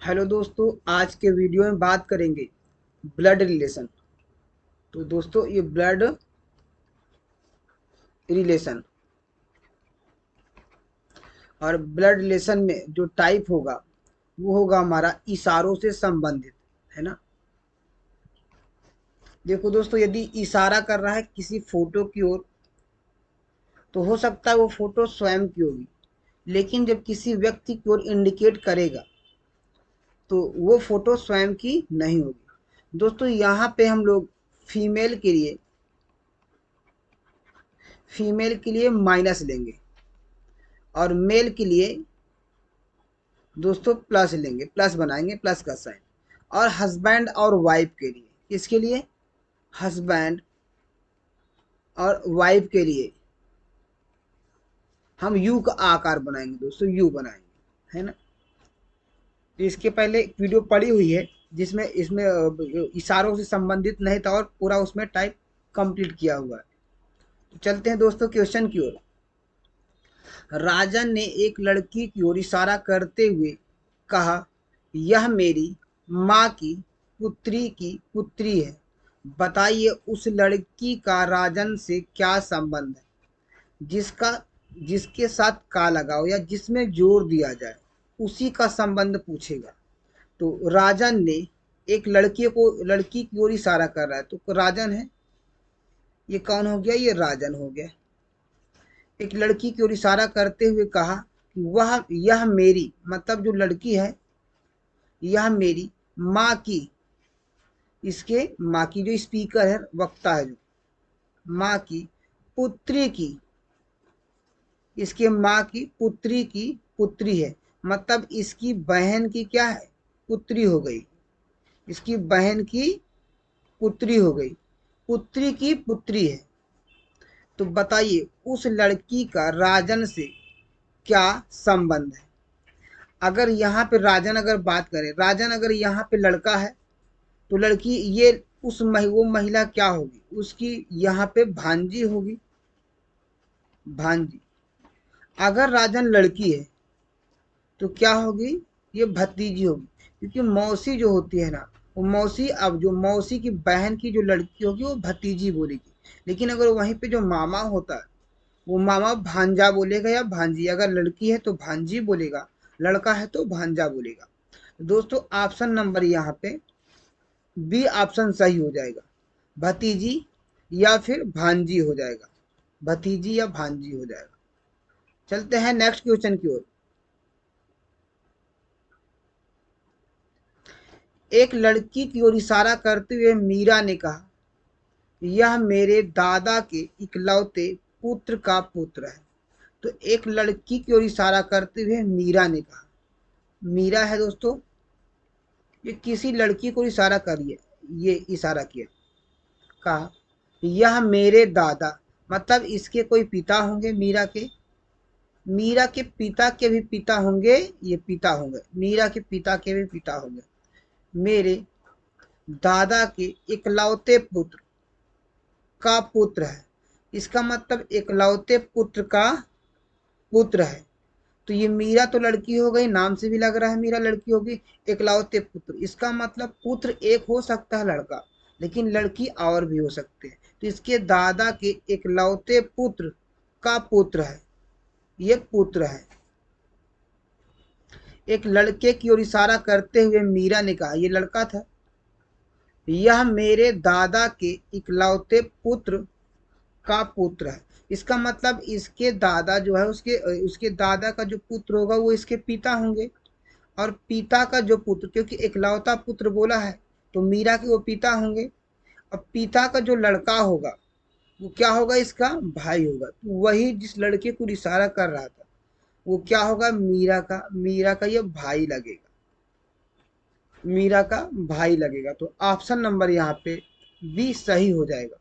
Hello दोस्तों, आज के वीडियो में बात करेंगे ब्लड रिलेशन। तो दोस्तों ये ब्लड रिलेशन और ब्लड रिलेशन में जो टाइप होगा वो होगा हमारा इशारों से संबंधित, है ना। देखो दोस्तों, यदि इशारा कर रहा है किसी फोटो की ओर तो हो सकता है वो फोटो स्वयं की होगी, लेकिन जब किसी व्यक्ति की ओर इंडिकेट करेगा तो वो फोटो स्वयं की नहीं होगी। दोस्तों यहाँ पे हम लोग फीमेल के लिए फीमेल के लिए माइनस लेंगे और मेल के लिए दोस्तों प्लस लेंगे, प्लस बनाएंगे, प्लस का साइन। और हस्बैंड और वाइफ के लिए, किसके लिए? हस्बैंड और वाइफ के लिए हम यू का आकार बनाएंगे दोस्तों, यू बनाएंगे, है ना। तो इसके पहले एक वीडियो पड़ी हुई है जिसमें इसमें इशारों से संबंधित नहीं था और पूरा उसमें टाइप कंप्लीट किया हुआ है। तो चलते हैं दोस्तों क्वेश्चन की ओर। राजन ने एक लड़की की ओर इशारा करते हुए कहा, यह मेरी माँ की पुत्री की पुत्री है। बताइए उस लड़की का राजन से क्या संबंध है। जिसका जिसके साथ का लगाओ या जिसमें जोर दिया जाए उसी का संबंध पूछेगा। तो राजन ने एक लड़की की ओर इशारा कर रहा है तो राजन है, ये कौन हो गया? ये राजन हो गया। एक लड़की की ओर इशारा करते हुए कहा कि वह यह मेरी, मतलब जो लड़की है यह मेरी माँ की, इसके माँ की जो स्पीकर है, वक्ता है जो, माँ की पुत्री की, इसके माँ की पुत्री की पुत्री है। मतलब इसकी बहन की क्या है? पुत्री हो गई। इसकी बहन की पुत्री हो गई, पुत्री की पुत्री है। तो बताइए उस लड़की का राजन से क्या संबंध है। अगर यहाँ पे राजन अगर बात करें, राजन अगर यहाँ पे लड़का है तो लड़की ये वो महिला क्या होगी? उसकी यहाँ पे भांजी होगी, भांजी। अगर राजन लड़की है तो क्या होगी? ये भतीजी होगी, क्योंकि मौसी जो होती है ना, वो मौसी, अब जो मौसी की बहन की जो लड़की होगी वो भतीजी बोलेगी। लेकिन अगर वहीं पे जो मामा होता है वो मामा भांजा बोलेगा या भांजी। अगर लड़की है तो भांजी बोलेगा, लड़का है तो भांजा बोलेगा। दोस्तों ऑप्शन नंबर यहाँ पे बी ऑप्शन सही हो जाएगा, भतीजी या फिर भांजी हो जाएगा, भतीजी या भांजी हो जाएगा। चलते हैं नेक्स्ट क्वेश्चन की ओर। एक लड़की की ओर इशारा करते हुए मीरा ने कहा, यह मेरे दादा के इकलौते पुत्र का पुत्र है। तो एक लड़की की ओर इशारा करते हुए मीरा ने कहा, मीरा है दोस्तों, ये किसी लड़की को इशारा करिए, ये इशारा किया, कहा यह मेरे दादा, मतलब इसके कोई पिता होंगे मीरा के, मीरा के पिता के भी पिता होंगे, ये पिता होंगे, मीरा के पिता के भी पिता होंगे, मेरे दादा के इकलौते पुत्र का पुत्र है। इसका मतलब इकलौते पुत्र का पुत्र है। तो ये मीरा तो लड़की हो गई, नाम से भी लग रहा है मीरा लड़की होगी। इकलौते पुत्र, इसका मतलब पुत्र एक हो सकता है लड़का, लेकिन लड़की और भी हो सकते हैं। तो इसके दादा के इकलौते पुत्र का पुत्र है, ये पुत्र है। एक लड़के की ओर इशारा करते हुए मीरा ने कहा, ये लड़का था, यह मेरे दादा के इकलौते पुत्र का पुत्र है। इसका मतलब इसके दादा जो है, उसके उसके दादा का जो पुत्र होगा वो इसके पिता होंगे। और पिता का जो पुत्र, क्योंकि इकलौता पुत्र बोला है तो मीरा के वो पिता होंगे। अब पिता का जो लड़का होगा वो क्या होगा? इसका भाई होगा। तो वही जिस लड़के को इशारा कर रहा था वो क्या होगा? मीरा का ये भाई लगेगा, मीरा का भाई लगेगा। तो ऑप्शन नंबर यहाँ पे बी सही हो जाएगा।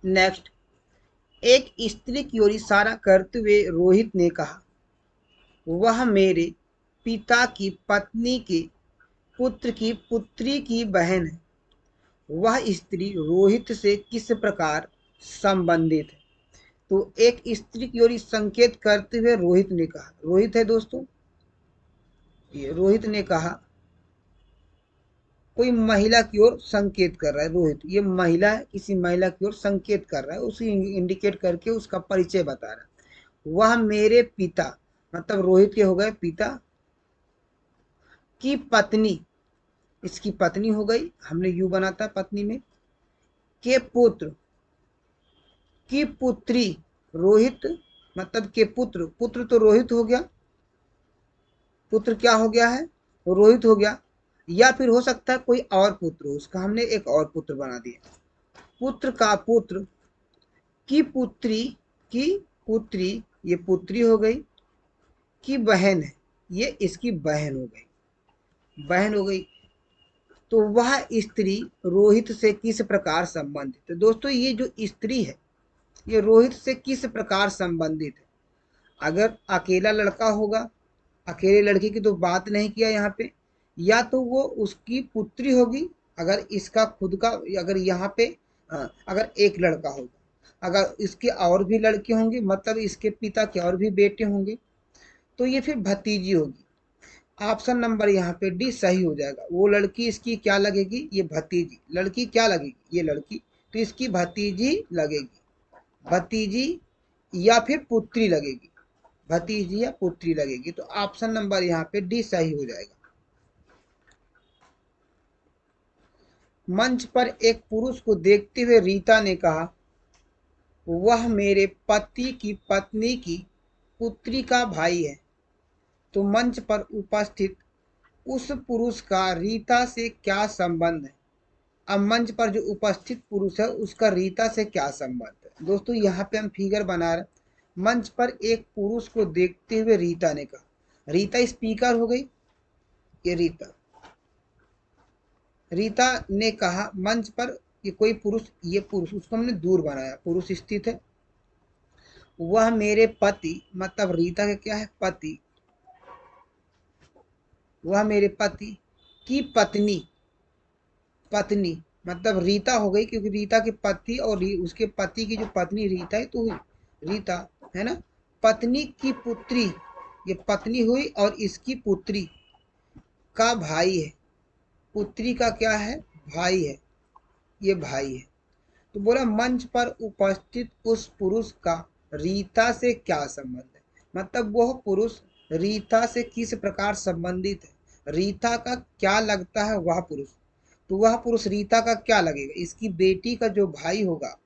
नेक्स्ट, एक स्त्री की ओर इशारा करते हुए रोहित ने कहा, वह मेरे पिता की पत्नी के पुत्र की पुत्री की बहन है। वह स्त्री रोहित से किस प्रकार संबंधित है? तो एक स्त्री की ओर संकेत करते हुए रोहित ने कहा, रोहित है दोस्तों, ये रोहित ने कहा, कोई महिला की ओर संकेत कर रहा है। रोहित ये महिला है, किसी महिला की ओर संकेत कर रहा है, उसे इंडिकेट करके उसका परिचय बता रहा है। वह मेरे पिता, मतलब रोहित के हो गए पिता, की पत्नी, इसकी पत्नी हो गई, हमने यू बना था पत्नी में, के पुत्र, की पुत्री, रोहित मतलब के पुत्र, पुत्र तो रोहित हो गया, पुत्र क्या हो गया है, रोहित हो गया। या फिर हो सकता है कोई और पुत्र हो उसका, हमने एक और पुत्र बना दिया। पुत्र का पुत्र, की पुत्री, की पुत्री, ये पुत्री हो गई, की बहन है, ये इसकी बहन हो गई, बहन हो गई। तो वह स्त्री रोहित से किस प्रकार संबंधित है। दोस्तों ये जो स्त्री है ये रोहित से किस प्रकार संबंधित है। अगर अकेला लड़का होगा, अकेले लड़की की तो बात नहीं किया यहाँ पे, या तो वो उसकी पुत्री होगी, अगर इसका खुद का, अगर यहाँ पे अगर एक लड़का होगा, अगर इसके और भी लड़के होंगे, मतलब इसके पिता के और भी बेटे होंगे, तो ये फिर भतीजी होगी। ऑप्शन नंबर यहाँ पे डी सही हो जाएगा। वो लड़की इसकी क्या लगेगी, ये भतीजी, लड़की क्या लगेगी, ये लड़की, तो इसकी भतीजी लगेगी, भतीजी या फिर पुत्री लगेगी, भतीजी या पुत्री लगेगी। तो ऑप्शन नंबर यहाँ पे डी सही हो जाएगा। मंच पर एक पुरुष को देखते हुए रीता ने कहा, वह मेरे पति की पत्नी की पुत्री का भाई है। तो मंच पर उपस्थित उस पुरुष का रीता से क्या संबंध है। अब मंच पर जो उपस्थित पुरुष है उसका रीता से क्या संबंध है। दोस्तों यहाँ पे हम फिगर बना रहे, मंच पर एक पुरुष को देखते हुए रीता ने कहा, रीता स्पीकर हो गई, ये रीता, रीता ने कहा मंच पर कि कोई पुरुष, ये पुरुष, उसको हमने दूर बनाया, पुरुष स्थित है, वह मेरे पति, मतलब रीता का क्या है, पति, वह मेरे पति की पत्नी, पत्नी मतलब रीता हो गई, क्योंकि रीता के पति और उसके पति की जो पत्नी रीता है तो रीता है ना, पत्नी की पुत्री, ये पत्नी हुई और इसकी पुत्री का भाई है, पुत्री का क्या है, भाई है, ये भाई है। तो बोला मंच पर उपस्थित उस पुरुष का रीता से क्या संबंध है, मतलब वह पुरुष रीता से किस प्रकार संबंधित है, रीता का क्या लगता है वह पुरुष, तो वह पुरुष रीता का क्या लगेगा, इसकी बेटी का जो भाई होगा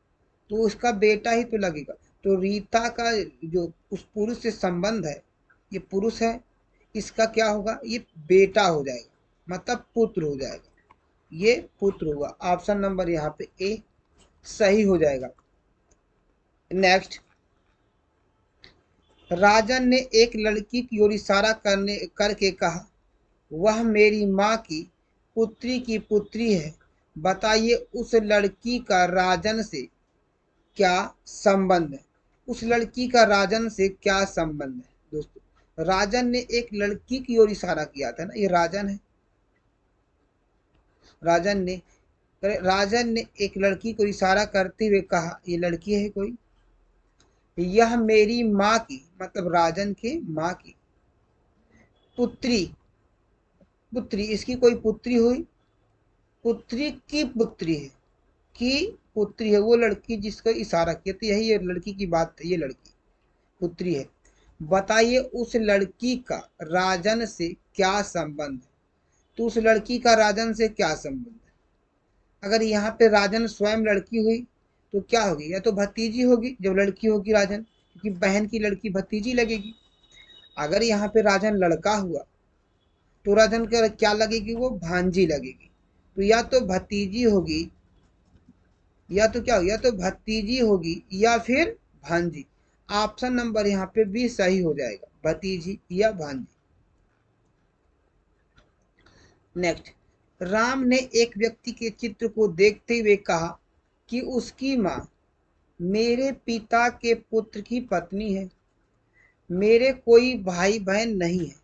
तो उसका बेटा ही तो लगेगा। तो रीता का जो उस पुरुष से संबंध है, ये पुरुष है, इसका क्या होगा, ये बेटा हो जाएगा, मतलब पुत्र हो जाएगा, ये पुत्र होगा। ऑप्शन नंबर यहाँ पे ए सही हो जाएगा। नेक्स्ट, राजन ने एक लड़की की ओर इशारा करके कहा, वह मेरी माँ की पुत्री की पुत्री है, बताइए उस लड़की का राजन से क्या संबंध है। उस लड़की का राजन से क्या संबंध है। दोस्तों राजन ने एक लड़की की ओर इशारा किया था ना, ये राजन है, राजन ने एक लड़की को इशारा करते हुए कहा, ये लड़की है कोई, यह मेरी माँ की, मतलब राजन के माँ की पुत्री, पुत्री, इसकी कोई पुत्री हुई, पुत्री की पुत्री है, की पुत्री है, वो लड़की जिसका इशारा किया, तो यही ये लड़की की बात है, ये लड़की पुत्री है। बताइए उस लड़की का राजन से क्या संबंध है। तो उस लड़की का राजन से क्या संबंध है। अगर यहाँ पे राजन स्वयं लड़की हुई तो क्या होगी, या तो भतीजी होगी जब लड़की होगी राजन, क्योंकि बहन की लड़की भतीजी लगेगी। अगर यहाँ पे राजन लड़का हुआ तो राजन का क्या लगेगी, वो भांजी लगेगी। तो या तो भतीजी होगी, या तो क्या होगी, या तो भतीजी होगी या फिर भांजी। ऑप्शन नंबर यहाँ पे बी सही हो जाएगा, भतीजी या भांजी। नेक्स्ट, राम ने एक व्यक्ति के चित्र को देखते हुए कहा कि उसकी माँ मेरे पिता के पुत्र की पत्नी है, मेरे कोई भाई बहन नहीं है।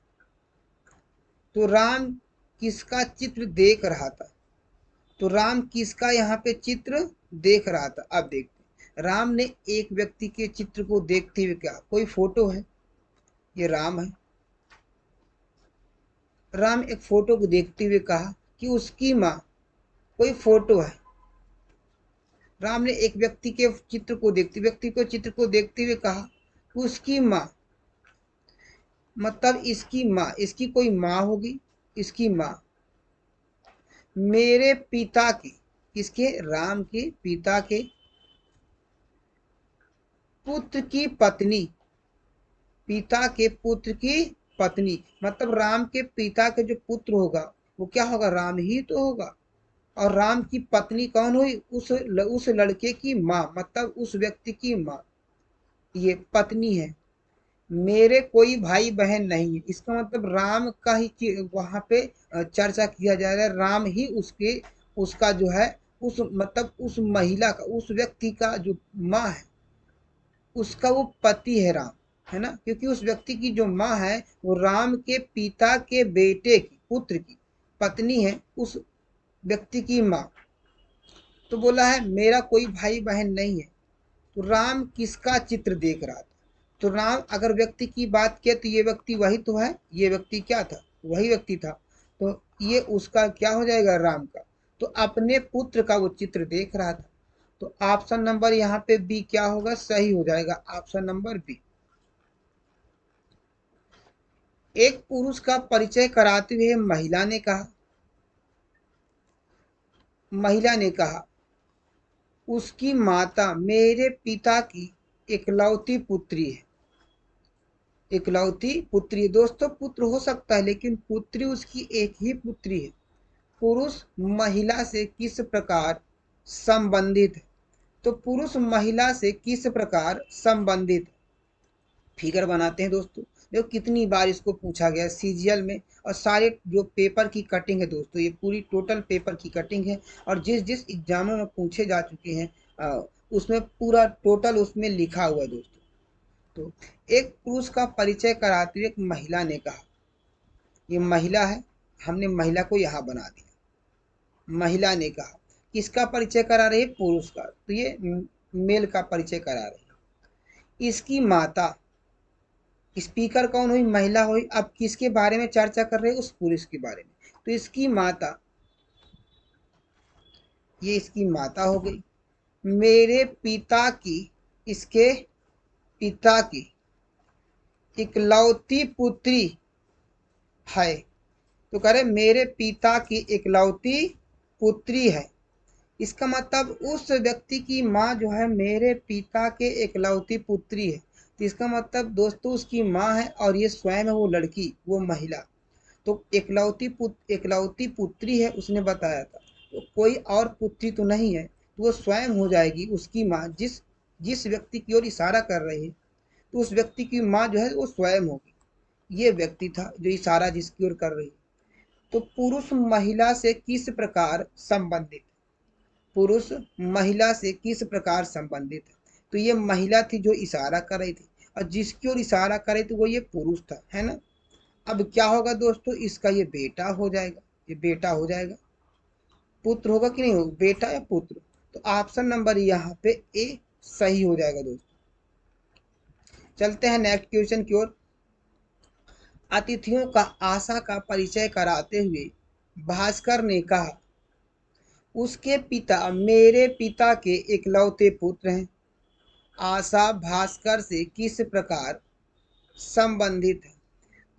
तो राम किसका चित्र देख रहा था, तो राम किसका यहाँ पे चित्र देख रहा था। अब देखते, राम ने एक व्यक्ति के चित्र को देखते हुए क्या, कोई फोटो है, ये राम है, राम एक फोटो को देखते हुए कहा कि उसकी माँ, कोई फोटो है। राम ने एक व्यक्ति के चित्र को देखते हुए कहा कि उसकी माँ, मतलब इसकी माँ, इसकी कोई माँ होगी, इसकी माँ मेरे पिता की, किसके, राम के पिता के पुत्र की पत्नी, पिता के पुत्र की पत्नी, मतलब राम के पिता के जो पुत्र होगा वो क्या होगा, राम ही तो होगा। और राम की पत्नी कौन हुई, उस लड़के की माँ, मतलब उस व्यक्ति की माँ, ये पत्नी है। मेरे कोई भाई बहन नहीं है, इसका मतलब राम का ही वहां पे चर्चा किया जा रहा है। राम ही उसके, उसका जो है, उस मतलब उस महिला का, उस व्यक्ति का जो माँ है, उसका वो पति है राम, है ना, क्योंकि उस व्यक्ति की जो माँ है वो राम के पिता के बेटे की, पुत्र की पत्नी है, उस व्यक्ति की माँ। तो बोला है मेरा कोई भाई बहन नहीं है। तो राम किसका चित्र देख रहा था, तो राम अगर व्यक्ति की बात किया तो ये व्यक्ति वही तो है, ये व्यक्ति क्या था, वही व्यक्ति था। तो ये उसका क्या हो जाएगा, राम का। तो अपने पुत्र का वो चित्र देख रहा था। तो ऑप्शन नंबर यहाँ पे बी क्या होगा, सही हो जाएगा, ऑप्शन नंबर बी। एक पुरुष का परिचय कराते हुए महिला ने कहा उसकी माता मेरे पिता की इकलौती पुत्री है। इकलौती पुत्री, दोस्तों पुत्र हो सकता है लेकिन पुत्री उसकी एक ही पुत्री है। पुरुष महिला से किस प्रकार संबंधित है, तो पुरुष महिला से किस प्रकार संबंधित, फिगर बनाते हैं दोस्तों। देखो कितनी बार इसको पूछा गया सीजीएल में, और सारे जो पेपर की कटिंग है दोस्तों, ये पूरी टोटल पेपर की कटिंग है। और जिस जिस एग्जामों में पूछे जा चुके हैं उसमें पूरा टोटल उसमें लिखा हुआ है दोस्तों। तो एक पुरुष का परिचय कराते हुए एक महिला ने कहा, ये महिला है, हमने महिला को यहाँ बना दिया। महिला ने कहा किसका परिचय करा रही है, पुरुष का, तो ये मेल का परिचय करा रही है। इसकी माता, स्पीकर कौन हुई, महिला हुई। अब किसके बारे में चर्चा कर रहे हैं, उस पुरुष के बारे में। तो इसकी माता, ये इसकी माता हो गई, मेरे पिता की, इसके पिता की इकलौती पुत्री है। तो कह रहे मेरे पिता की इकलौती पुत्री है। इसका मतलब उस व्यक्ति की माँ जो है मेरे पिता के इकलौती पुत्री है। तो इसका मतलब दोस्तों उसकी माँ है और ये स्वयं है वो लड़की, वो महिला। तो इकलौती पुत्री है उसने बताया था, तो कोई और पुत्री तो नहीं है, तो वो स्वयं हो जाएगी उसकी माँ। जिस जिस व्यक्ति की ओर इशारा कर रहे हैं तो उस व्यक्ति की माँ जो है वो स्वयं होगी। ये व्यक्ति था जो इशारा जिसकी ओर कर रही है। तो पुरुष महिला से किस प्रकार संबंधित, पुरुष महिला से किस प्रकार संबंधित है। तो ये महिला थी जो इशारा कर रही थी, और जिसकी ओर इशारा कर रही थी वो ये पुरुष था, है ना। अब क्या होगा दोस्तों, इसका ये बेटा हो जाएगा, ये बेटा हो जाएगा। पुत्र होगा कि नहीं होगा, बेटा या पुत्र। तो ऑप्शन नंबर यहाँ पे ए सही हो जाएगा दोस्तों। चलते हैं नेक्स्ट क्वेश्चन की ओर। अतिथियों का आशा का परिचय कराते हुए भास्कर ने कहा उसके पिता मेरे पिता के इकलौते पुत्र हैं। आशा भास्कर से किस प्रकार संबंधित है,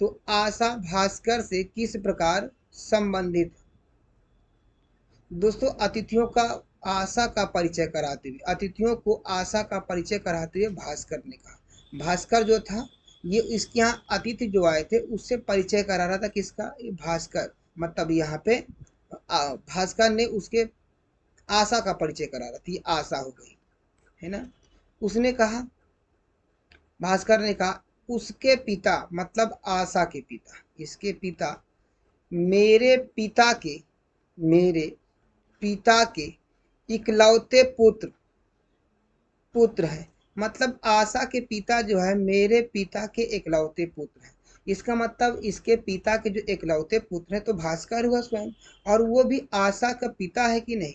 तो आशा भास्कर से किस प्रकार संबंधित है। दोस्तों अतिथियों का आशा का परिचय कराते हुए, अतिथियों को आशा का परिचय कराते हुए भास्कर ने कहा, भास्कर जो था ये इसके यहाँ अतिथि जो आए थे उससे परिचय करा रहा था, किसका, ये भास्कर। मतलब यहाँ पे भास्कर ने उसके आशा का परिचय करा रहा था, ये आशा हो गई, है ना। उसने कहा, भास्कर ने कहा उसके पिता, मतलब आशा के पिता, इसके पिता मेरे पिता के, मेरे पिता के इकलौते पुत्र है। मतलब आशा के पिता जो है मेरे पिता के इकलौते पुत्र हैं। इसका मतलब इसके पिता के जो इकलौते पुत्र हैं तो भास्कर हुआ स्वयं, और वो भी आशा का पिता है कि नहीं।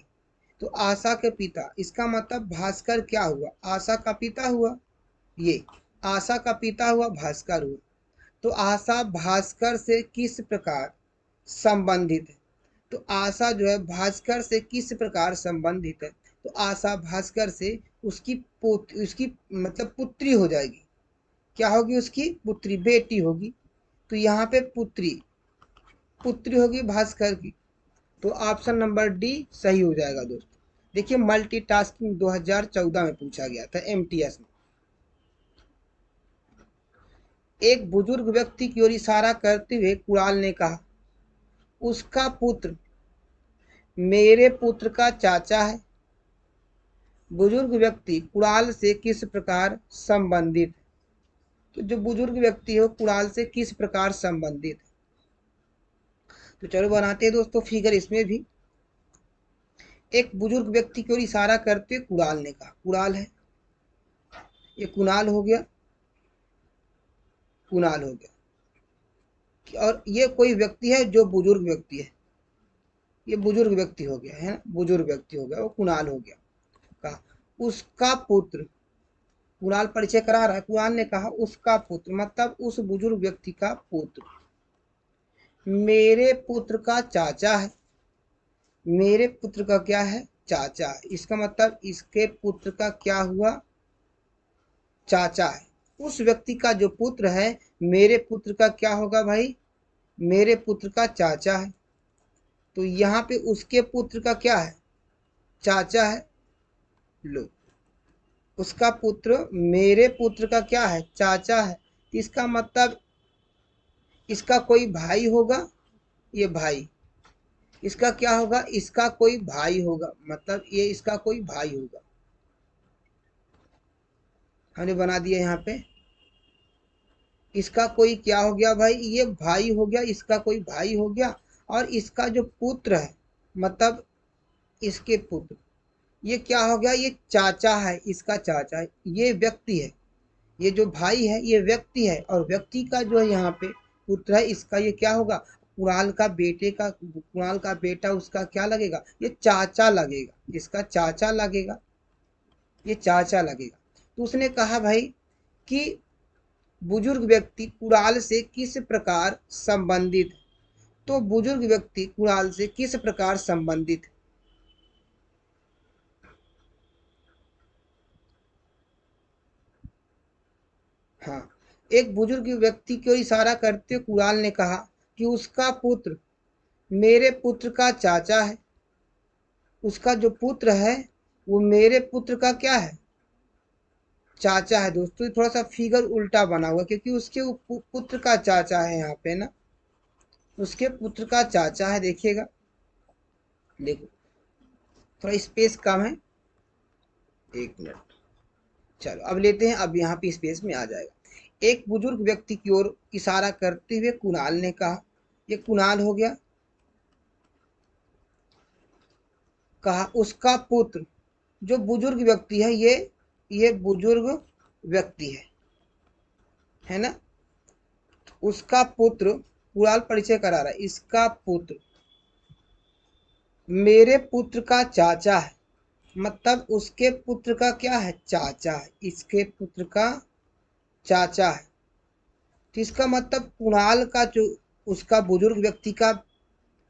तो आशा के पिता, इसका मतलब भास्कर क्या हुआ, आशा का पिता हुआ। ये आशा का पिता हुआ, भास्कर हुआ। तो आशा भास्कर से किस प्रकार संबंधित है। तो आशा जो है भास्कर से किस प्रकार संबंधित है? तो आशा भास्कर से उसकी मतलब पुत्री हो जाएगी। क्या होगी? उसकी पुत्री, बेटी होगी। तो यहाँ पे पुत्री पुत्री होगी भास्कर की। तो ऑप्शन नंबर डी सही हो जाएगा दोस्तों। देखिए मल्टीटास्किंग 2014 में पूछा गया था एमटीएस में। एक बुजुर्ग व्यक्ति की ओर इशारा करते हुए कुणाल ने कहा, उसका पुत्र मेरे पुत्र का चाचा है। बुजुर्ग व्यक्ति कुणाल से किस प्रकार संबंधित? तो जो बुजुर्ग व्यक्ति है वो कुणाल से किस प्रकार संबंधित? तो चलो बनाते हैं दोस्तों फिगर इसमें भी। एक बुजुर्ग व्यक्ति की ओर इशारा करते हुए कुणाल ने कहा, कुणाल है, ये कुणाल हो गया, कुणाल हो गया। और ये कोई व्यक्ति है जो बुजुर्ग व्यक्ति है, ये बुजुर्ग व्यक्ति हो गया है ना, बुजुर्ग व्यक्ति हो गया, वो कुणाल हो गया। कहा उसका पुत्र, कुणाल परिचय करा रहा है। कुणाल ने कहा उसका पुत्र मतलब उस बुजुर्ग व्यक्ति का पुत्र मेरे पुत्र का चाचा है। मेरे पुत्र का क्या है? चाचा है। इसका मतलब इसके पुत्र का क्या हुआ? चाचा है। उस व्यक्ति का जो पुत्र है मेरे पुत्र का क्या होगा भाई? मेरे पुत्र का चाचा है। तो यहाँ पे उसके पुत्र का क्या है? चाचा है। लो, उसका पुत्र मेरे पुत्र का क्या है? चाचा है। इसका मतलब इसका कोई भाई होगा, ये भाई। इसका क्या होगा? इसका कोई भाई होगा, मतलब ये इसका कोई भाई होगा। हमने बना दिया यहाँ पे। इसका कोई क्या हो गया भाई? ये भाई हो गया, इसका कोई भाई हो गया। और इसका जो पुत्र है मतलब इसके पुत्र, ये क्या हो गया? ये चाचा है, इसका चाचा है। ये व्यक्ति है, ये जो भाई है ये व्यक्ति है। और व्यक्ति का जो है यहाँ पे पुत्र है, इसका ये क्या होगा? कुणाल का बेटे का, कुणाल का बेटा उसका क्या लगेगा? ये चाचा लगेगा, इसका चाचा लगेगा, ये चाचा लगेगा। तो उसने कहा भाई कि बुजुर्ग व्यक्ति कुणाल से किस प्रकार संबंधित? तो बुजुर्ग व्यक्ति कुणाल से किस प्रकार संबंधित? हाँ, एक बुजुर्ग व्यक्ति को इशारा करते कुणाल ने कहा कि उसका पुत्र मेरे पुत्र का चाचा है। उसका जो पुत्र है वो मेरे पुत्र का क्या है? चाचा है। दोस्तों थोड़ा सा फिगर उल्टा बना हुआ क्योंकि उसके पुत्र का चाचा है यहाँ पे ना, उसके पुत्र का चाचा है। देखिएगा, देखो थोड़ा स्पेस कम है, एक मिनट। चलो अब लेते हैं, अब यहाँ पे स्पेस में आ जाएगा। एक बुजुर्ग व्यक्ति की ओर इशारा करते हुए कुणाल ने कहा, ये कुणाल हो गया। कहा उसका पुत्र, जो बुजुर्ग व्यक्ति है ये बुजुर्ग व्यक्ति है ना। उसका पुत्र, कुणाल परिचय करा रहा है, इसका पुत्र मेरे पुत्र का चाचा है। मतलब उसके पुत्र का क्या है? चाचा है, इसके पुत्र का चाचा है। तो इसका मतलब कुणाल का जो उसका बुजुर्ग व्यक्ति का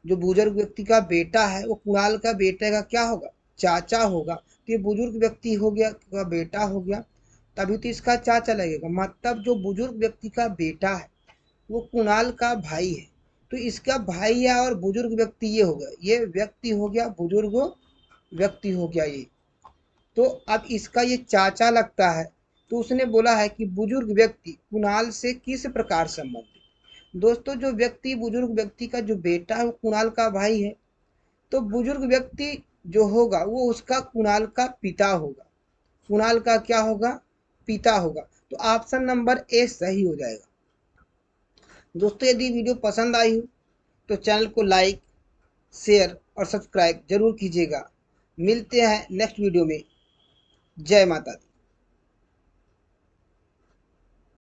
जो बुजुर्ग व्यक्ति का बेटा है वो कुणाल का बेटे का क्या होगा? चाचा होगा। तो ये बुजुर्ग व्यक्ति हो गया का बेटा हो गया, तभी तो इसका चाचा लगेगा। मतलब जो बुजुर्ग व्यक्ति का बेटा है वो कुणाल का भाई है। तो इसका भाई है और बुजुर्ग व्यक्ति ये हो गया, ये व्यक्ति हो गया, बुजुर्ग व्यक्ति हो गया ये। तो अब इसका ये चाचा लगता है। तो उसने बोला है कि बुजुर्ग व्यक्ति कुणाल से किस प्रकार संबंधित? दोस्तों जो व्यक्ति, बुजुर्ग व्यक्ति का जो बेटा है वो कुणाल का भाई है। तो बुजुर्ग व्यक्ति जो होगा वो उसका कुणाल का पिता होगा। कुणाल का क्या होगा? पिता होगा। तो ऑप्शन नंबर ए सही हो जाएगा। दोस्तों यदि वीडियो पसंद आई हो तो चैनल को लाइक, शेयर और सब्सक्राइब जरूर कीजिएगा। मिलते हैं नेक्स्ट वीडियो में। जय माता दी।